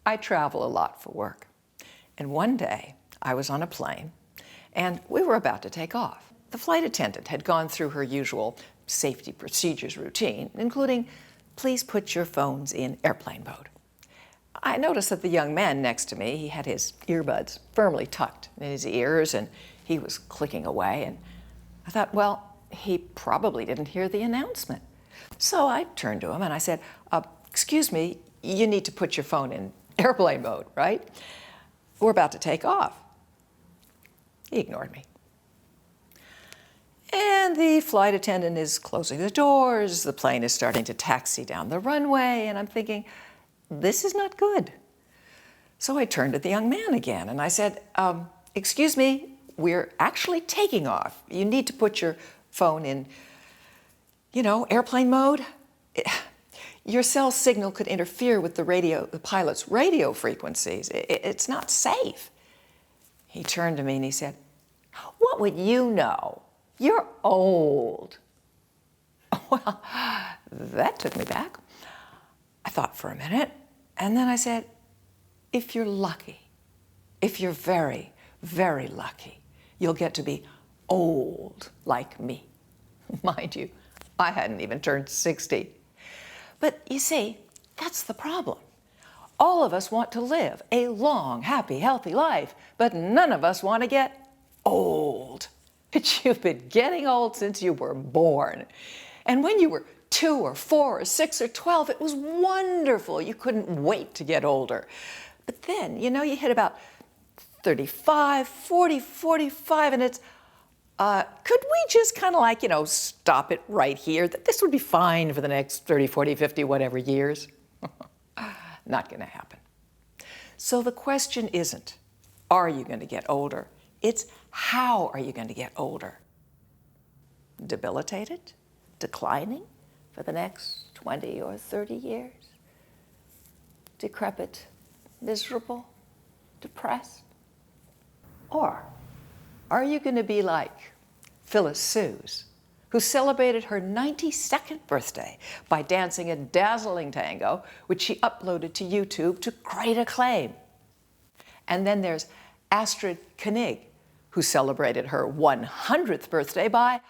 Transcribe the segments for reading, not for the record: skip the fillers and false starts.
I travel a lot for work. And one day, I was on a plane, and we were about to take off. The flight attendant had gone through her usual safety procedures routine, including, please put your phones in airplane mode. I noticed that the young man next to me, he had his earbuds firmly tucked in his ears, and he was clicking away, and I thought, well, he probably didn't hear the announcement. So I turned to him and I said, excuse me, you need to put your phone in airplane mode, right? We're about to take off. He ignored me. And the flight attendant is closing the doors, the plane is starting to taxi down the runway, and I'm thinking, this is not good. So I turned to the young man again and I said, excuse me, we're actually taking off. You need to put your phone in, airplane mode. Your cell signal could interfere with the pilot's radio frequencies. It's not safe. He turned to me and he said, what would you know? You're old. Well, that took me back. I thought for a minute, and then I said, if you're lucky, if you're very, very lucky, you'll get to be old like me. Mind you, I hadn't even turned 60. But you see, that's the problem. All of us want to live a long, happy, healthy life, but none of us want to get old. But you've been getting old since you were born. And when you were 2 or 4 or 6 or 12, it was wonderful. You couldn't wait to get older. But then, you hit about 35, 40, 45, and it's, could we just kind of stop it right here? That this would be fine for the next 30, 40, 50, whatever years? Not going to happen. So the question isn't, are you going to get older? It's, how are you going to get older? Debilitated? Declining for the next 20 or 30 years? Decrepit? Miserable? Depressed? Or are you going to be like Phyllis Suze, who celebrated her 92nd birthday by dancing a dazzling tango, which she uploaded to YouTube to great acclaim? And then there's Astrid Koenig, who celebrated her 100th birthday by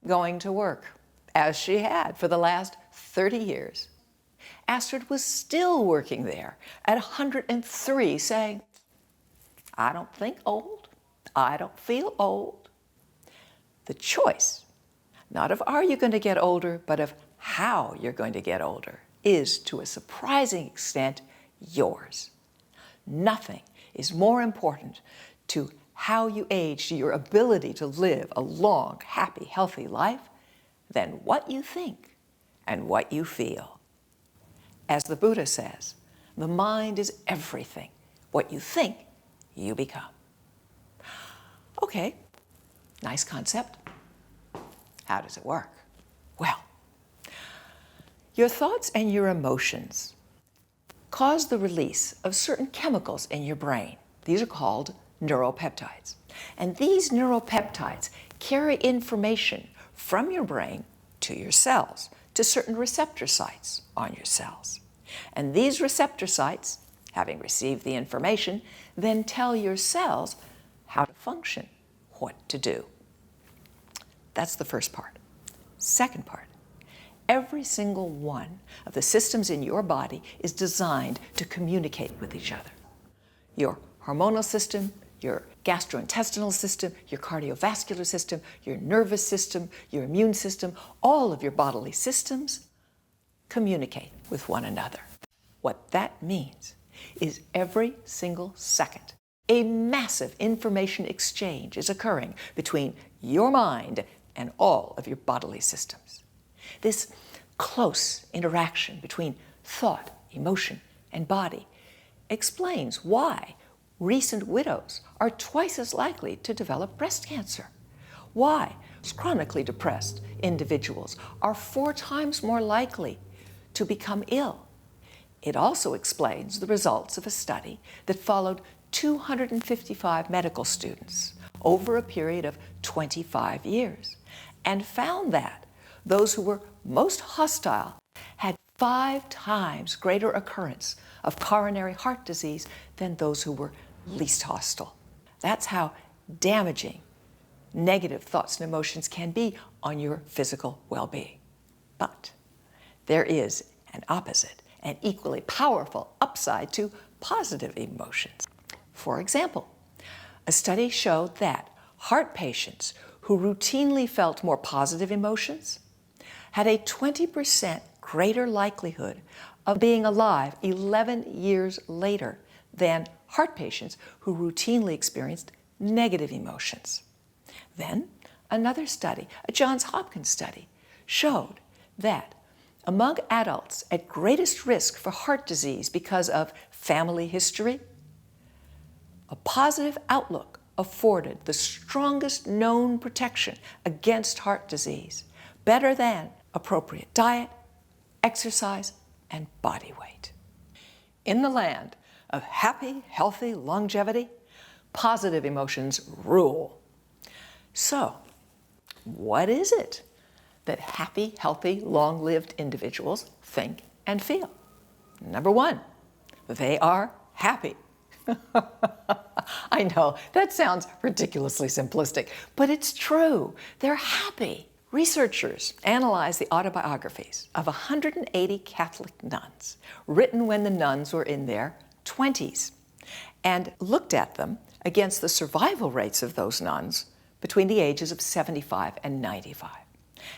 going to work, as she had for the last 30 years. Astrid was still working there at 103, saying, I don't think old, I don't feel old. The choice, not of are you going to get older, but of how you're going to get older, is to a surprising extent yours. Nothing is more important to how you age, to your ability to live a long, happy, healthy life, than what you think and what you feel. As the Buddha says, the mind is everything. What you think, you become. Okay, nice concept. How does it work? Well, your thoughts and your emotions cause the release of certain chemicals in your brain. These are called neuropeptides. And these neuropeptides carry information from your brain to your cells, to certain receptor sites on your cells. And these receptor sites, having received the information, then tell your cells how to function, what to do. That's the first part. Second part, every single one of the systems in your body is designed to communicate with each other. Your hormonal system, your gastrointestinal system, your cardiovascular system, your nervous system, your immune system, all of your bodily systems communicate with one another. What that means is every single second, a massive information exchange is occurring between your mind and all of your bodily systems. This close interaction between thought, emotion, and body explains why recent widows are twice as likely to develop breast cancer, why chronically depressed individuals are 4 times more likely to become ill. It also explains the results of a study that followed 255 medical students over a period of 25 years and found that those who were most hostile had 5 times greater occurrence of coronary heart disease than those who were least hostile. That's how damaging negative thoughts and emotions can be on your physical well-being. But there is an opposite and equally powerful upside to positive emotions. For example, a study showed that heart patients who routinely felt more positive emotions had a 20% greater likelihood of being alive 11 years later than heart patients who routinely experienced negative emotions. Then, another study, a Johns Hopkins study, showed that among adults at greatest risk for heart disease because of family history, a positive outlook afforded the strongest known protection against heart disease, better than appropriate diet, exercise, and body weight. In the land of happy, healthy longevity, positive emotions rule. So, what is it that happy, healthy, long-lived individuals think and feel? Number one, they are happy. I know, that sounds ridiculously simplistic, but it's true. They're happy. Researchers analyzed the autobiographies of 180 Catholic nuns, written when the nuns were in their 20s, and looked at them against the survival rates of those nuns between the ages of 75 and 95.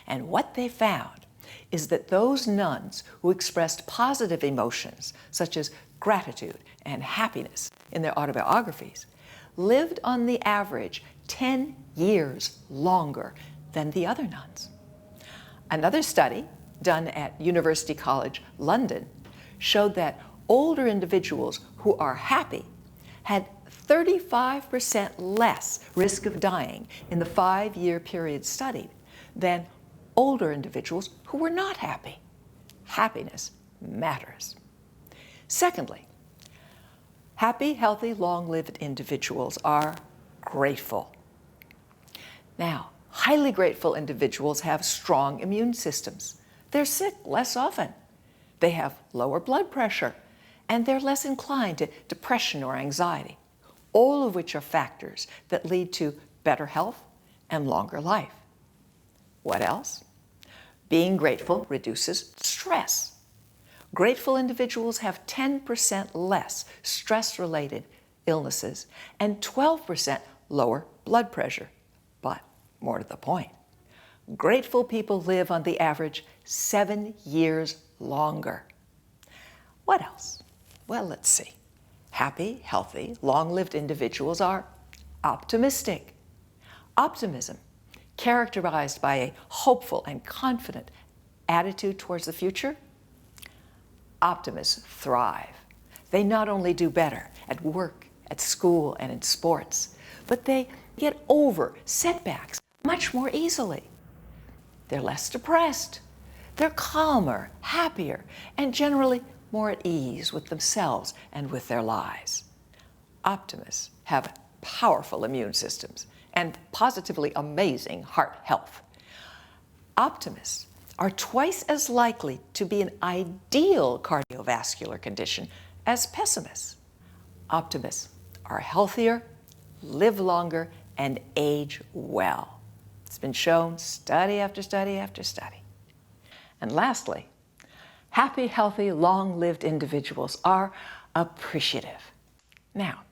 And what they found is that those nuns who expressed positive emotions, such as gratitude and happiness in their autobiographies, lived on the average 10 years longer than the other nuns. Another study done at University College London showed that older individuals who are happy had 35% less risk of dying in the 5-year period studied than older individuals who were not happy. Happiness matters. Secondly, happy, healthy, long-lived individuals are grateful. Now, highly grateful individuals have strong immune systems. They're sick less often. They have lower blood pressure, and they're less inclined to depression or anxiety, all of which are factors that lead to better health and longer life. What else? Being grateful reduces stress. Grateful individuals have 10% less stress-related illnesses and 12% lower blood pressure. But more to the point, grateful people live on the average 7 years longer. What else? Well, let's see. Happy, healthy, long-lived individuals are optimistic. Optimism, characterized by a hopeful and confident attitude towards the future. Optimists thrive. They not only do better at work, at school, and in sports, but they get over setbacks much more easily. They're less depressed. They're calmer, happier, and generally more at ease with themselves and with their lives. Optimists have powerful immune systems and positively amazing heart health. Optimists are twice as likely to be an ideal cardiovascular condition as pessimists. Optimists are healthier, live longer, and age well. It's been shown study after study after study. And lastly, happy, healthy, long-lived individuals are appreciative. Now,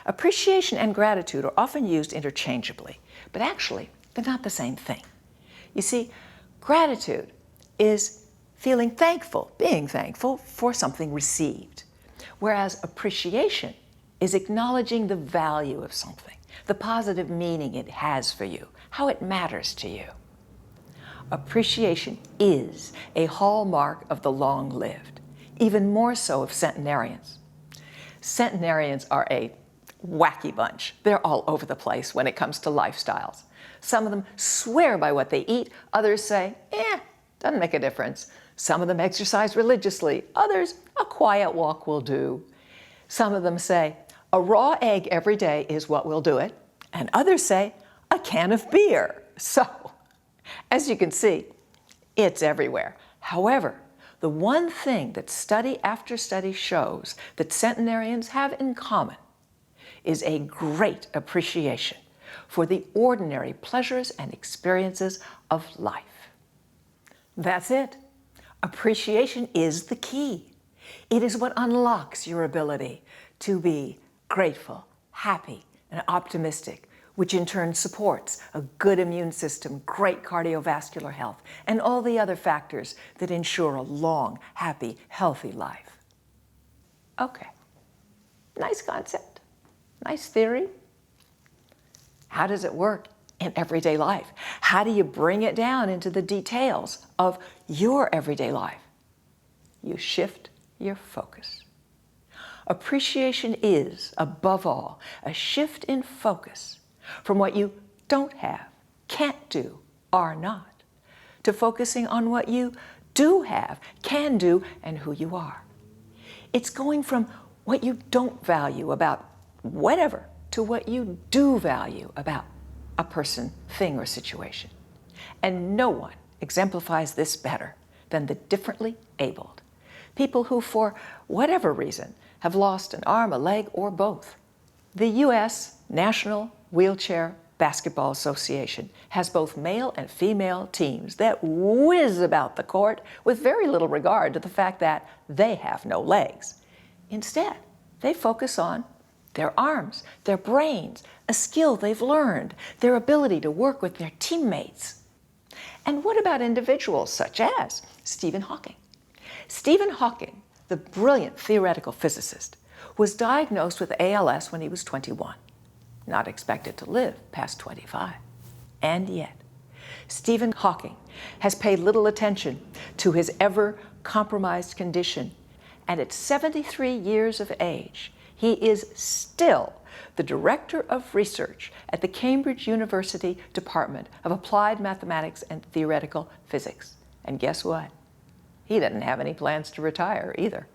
appreciation and gratitude are often used interchangeably, but actually, they're not the same thing. You see, gratitude is feeling thankful, being thankful for something received, whereas appreciation is acknowledging the value of something, the positive meaning it has for you, how it matters to you. Appreciation is a hallmark of the long-lived, even more so of centenarians. Centenarians are a wacky bunch. They're all over the place when it comes to lifestyles. Some of them swear by what they eat. Others say, doesn't make a difference. Some of them exercise religiously. Others, a quiet walk will do. Some of them say, a raw egg every day is what will do it. And others say, a can of beer. So, as you can see, it's everywhere. However, the one thing that study after study shows that centenarians have in common is a great appreciation for the ordinary pleasures and experiences of life. That's it. Appreciation is the key. It is what unlocks your ability to be grateful, happy, and optimistic, which in turn supports a good immune system, great cardiovascular health, and all the other factors that ensure a long, happy, healthy life. Okay, nice concept, nice theory. How does it work in everyday life? How do you bring it down into the details of your everyday life? You shift your focus. Appreciation is, above all, a shift in focus from what you don't have, can't do, are not, to focusing on what you do have, can do, and who you are. It's going from what you don't value about whatever to what you do value about a person, thing, or situation. And no one exemplifies this better than the differently abled. People who, for whatever reason, have lost an arm, a leg, or both. The U.S. National Wheelchair Basketball Association has both male and female teams that whiz about the court with very little regard to the fact that they have no legs. Instead, they focus on their arms, their brains, a skill they've learned, their ability to work with their teammates. And what about individuals such as Stephen Hawking? Stephen Hawking, the brilliant theoretical physicist, was diagnosed with ALS when he was 21, not expected to live past 25. And yet, Stephen Hawking has paid little attention to his ever-compromised condition, and at 73 years of age, he is still the director of research at the Cambridge University Department of Applied Mathematics and Theoretical Physics. And guess what? He didn't have any plans to retire either.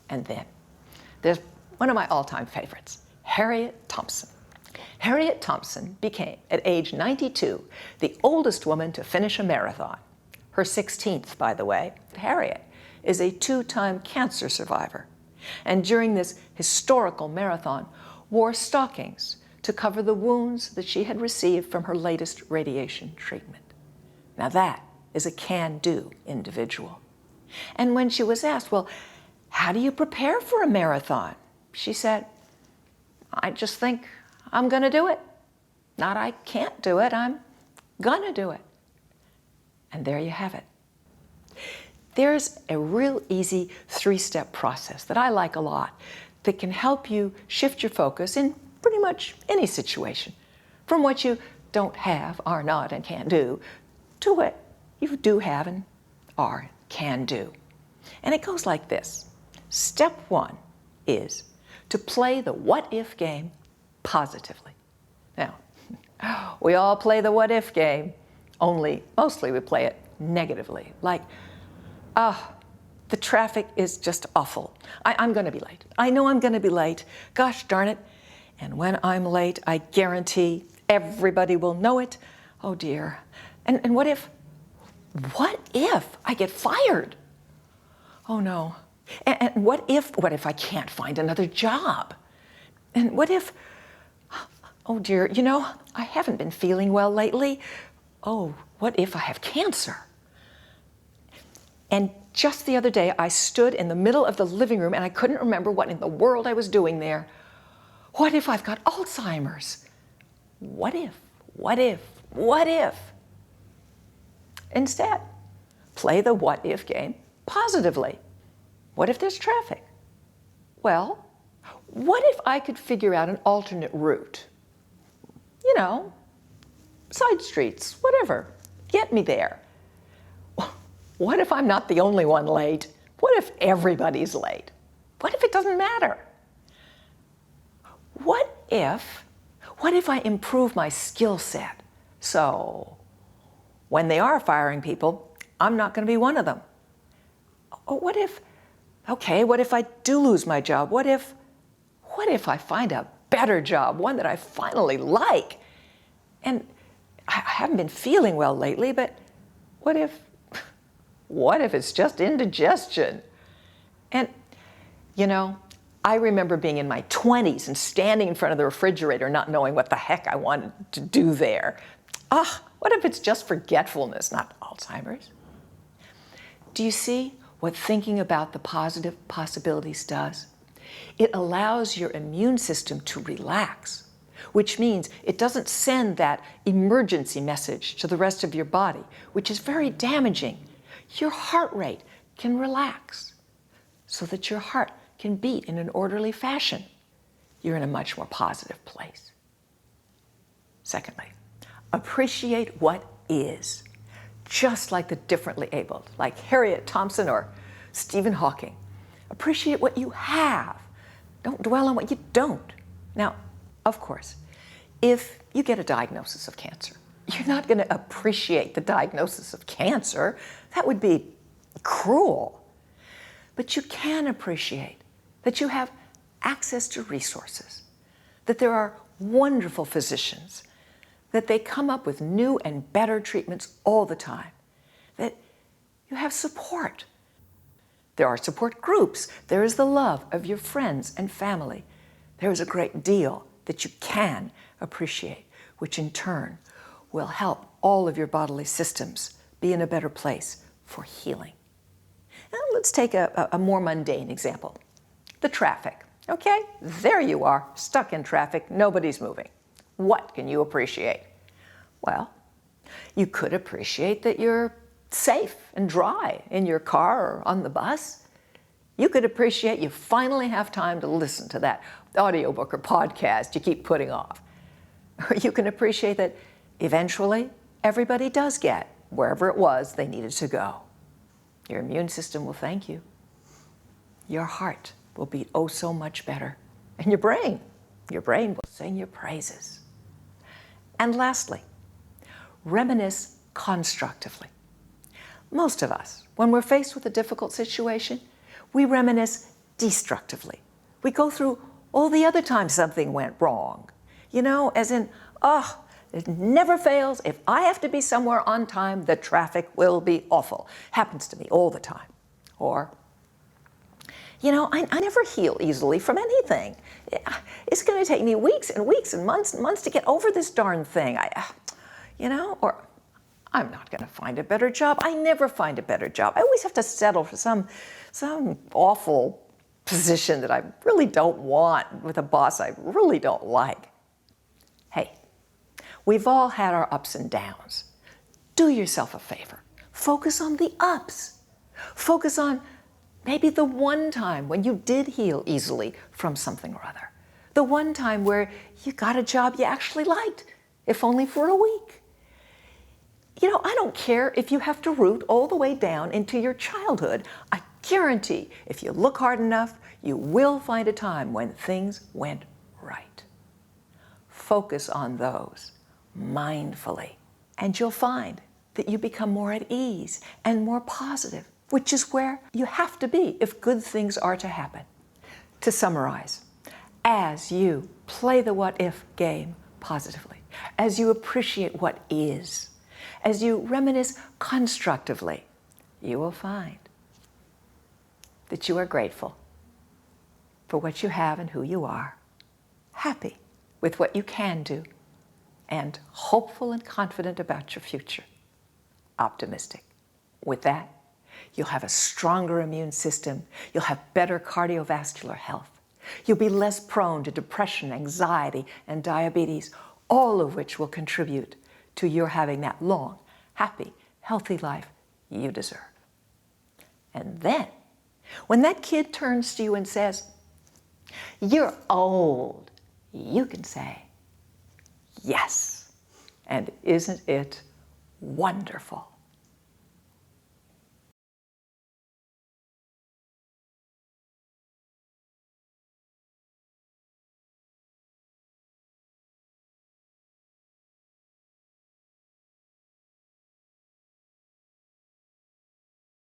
And then there's one of my all-time favorites, Harriet Thompson. Harriet Thompson became, at age 92, the oldest woman to finish a marathon. Her 16th, by the way. Harriet is a 2-time cancer survivor, and during this historical marathon, wore stockings to cover the wounds that she had received from her latest radiation treatment. Now that is a can-do individual. And when she was asked, well, how do you prepare for a marathon? She said, I just think I'm gonna do it. Not I can't do it, I'm gonna do it. And there you have it. There's a real easy 3-step process that I like a lot that can help you shift your focus in pretty much any situation, from what you don't have, are not, and can't do, to what you do have and are, can do. And it goes like this. Step 1 is to play the what-if game positively. Now, we all play the what-if game, only mostly we play it negatively, like, the traffic is just awful. I'm going to be late. I know I'm going to be late. Gosh darn it. And when I'm late, I guarantee everybody will know it. Oh dear. And what if I get fired? Oh no. And what if I can't find another job? And what if, oh dear, I haven't been feeling well lately. Oh, what if I have cancer? And just the other day, I stood in the middle of the living room and I couldn't remember what in the world I was doing there. What if I've got Alzheimer's? What if? What if? What if? Instead, play the what if game positively. What if there's traffic? Well, what if I could figure out an alternate route? Side streets, whatever. Get me there. What if I'm not the only one late? What if everybody's late? What if it doesn't matter? What if I improve my skill set? So when they are firing people, I'm not going to be one of them. What if I do lose my job? What if I find a better job, one that I finally like? And I haven't been feeling well lately, but what what if it's just indigestion? And, you know, I remember being in my 20s and standing in front of the refrigerator not knowing what the heck I wanted to do there. What if it's just forgetfulness, not Alzheimer's? Do you see what thinking about the positive possibilities does? It allows your immune system to relax, which means it doesn't send that emergency message to the rest of your body, which is very damaging. Your heart rate can relax so that your heart can beat in an orderly fashion. You're in a much more positive place. Secondly, appreciate what is, just like the differently abled, like Harriet Thompson or Stephen Hawking. Appreciate what you have. Don't dwell on what you don't. Now, of course, if you get a diagnosis of cancer, you're not going to appreciate the diagnosis of cancer. That would be cruel. But you can appreciate that you have access to resources, that there are wonderful physicians, that they come up with new and better treatments all the time, that you have support. There are support groups. There is the love of your friends and family. There is a great deal that you can appreciate, which in turn will help all of your bodily systems be in a better place for healing. Now let's take a more mundane example. The traffic. Okay, there you are, stuck in traffic, nobody's moving. What can you appreciate? Well, you could appreciate that you're safe and dry in your car or on the bus. You could appreciate you finally have time to listen to that audiobook or podcast you keep putting off. Or you can appreciate that eventually everybody does get wherever it was they needed to go. Your immune system will thank you. Your heart will beat oh so much better. And your brain will sing your praises. And lastly, reminisce constructively. Most of us, when we're faced with a difficult situation, we reminisce destructively. We go through all the other times something went wrong. You know, as in, it never fails. If I have to be somewhere on time, the traffic will be awful. Happens to me all the time. Or, you know, I never heal easily from anything. It's going to take me weeks and weeks and months to get over this darn thing. Or I'm not going to find a better job. I never find a better job. I always have to settle for some awful position that I really don't want with a boss I really don't like. Hey, we've all had our ups and downs. Do yourself a favor. Focus on the ups. Focus on maybe the one time when you did heal easily from something or other. The one time where you got a job you actually liked, if only for a week. You know, I don't care if you have to root all the way down into your childhood. I guarantee if you look hard enough, you will find a time when things went right. Focus on those mindfully, and you'll find that you become more at ease and more positive, which is where you have to be if good things are to happen. To summarize, as you play the what-if game positively, as you appreciate what is, as you reminisce constructively, you will find that you are grateful for what you have and who you are, happy with what you can do, and hopeful and confident about your future, optimistic. With that, you'll have a stronger immune system, you'll have better cardiovascular health, you'll be less prone to depression, anxiety, and diabetes, all of which will contribute to your having that long, happy, healthy life you deserve. And then, when that kid turns to you and says, "You're old," you can say, "Yes, and isn't it wonderful?"